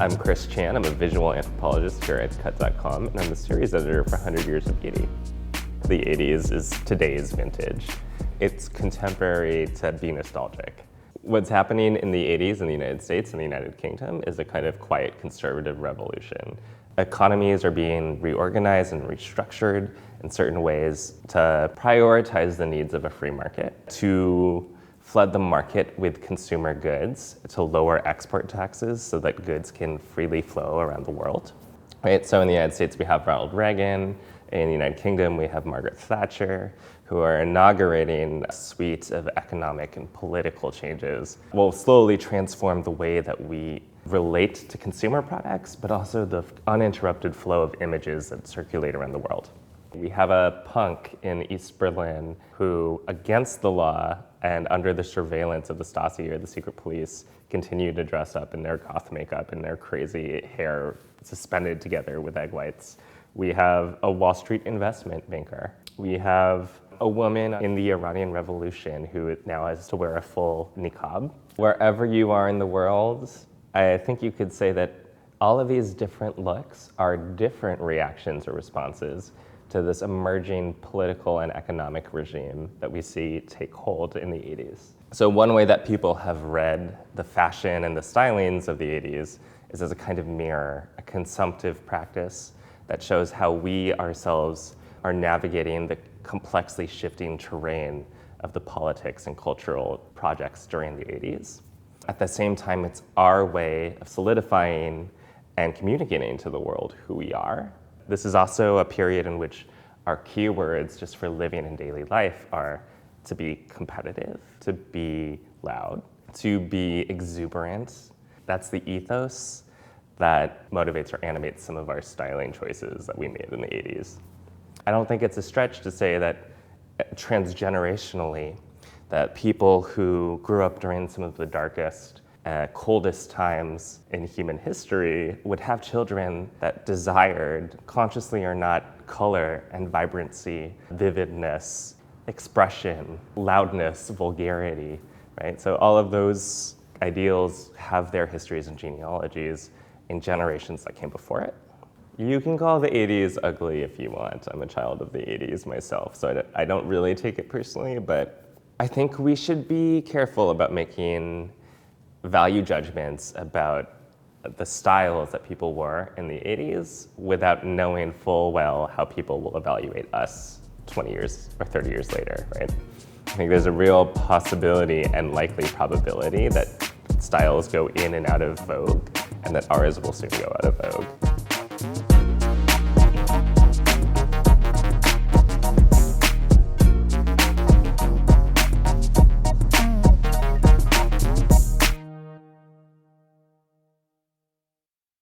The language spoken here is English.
I'm Chris Chan. I'm a visual anthropologist here at cut.com, and I'm the series editor for 100 Years of Beauty. The 80s is today's vintage. It's contemporary to be nostalgic. What's happening in the 80s in the United States and the United Kingdom is a kind of quiet conservative revolution. Economies are being reorganized and restructured in certain ways to prioritize the needs of a free market, to flood the market with consumer goods, to lower export taxes so that goods can freely flow around the world. Right? So in the United States, we have Ronald Reagan. In the United Kingdom, we have Margaret Thatcher, who are inaugurating a suite of economic and political changes. Will slowly transform the way that we relate to consumer products, but also the uninterrupted flow of images that circulate around the world. We have a punk in East Berlin who, against the law and under the surveillance of the Stasi or the secret police, continue to dress up in their goth makeup and their crazy hair suspended together with egg whites. We have a Wall Street investment banker. We have a woman in the Iranian Revolution who now has to wear a full niqab. Wherever you are in the world, I think you could say that all of these different looks are different reactions or responses to this emerging political and economic regime that we see take hold in the 80s. So one way that people have read the fashion and the stylings of the 80s is as a kind of mirror, a consumptive practice that shows how we ourselves are navigating the complexly shifting terrain of the politics and cultural projects during the 80s. At the same time, it's our way of solidifying and communicating to the world who we are. This is also a period in which our keywords just for living in daily life are to be competitive, to be loud, to be exuberant. That's the ethos that motivates or animates some of our styling choices that we made in the 80s. I don't think it's a stretch to say that transgenerationally, that people who grew up during some of the darkest, coldest times in human history would have children that desired, consciously or not, color and vibrancy, vividness, expression, loudness, vulgarity, right? So all of those ideals have their histories and genealogies in generations that came before it. You can call the 80s ugly if you want. I'm a child of the 80s myself, so I don't really take it personally, but I think we should be careful about making value judgments about the styles that people wore in the 80s without knowing full well how people will evaluate us 20 years or 30 years later, right? I think there's a real possibility and likely probability that styles go in and out of vogue and that ours will soon go out of vogue.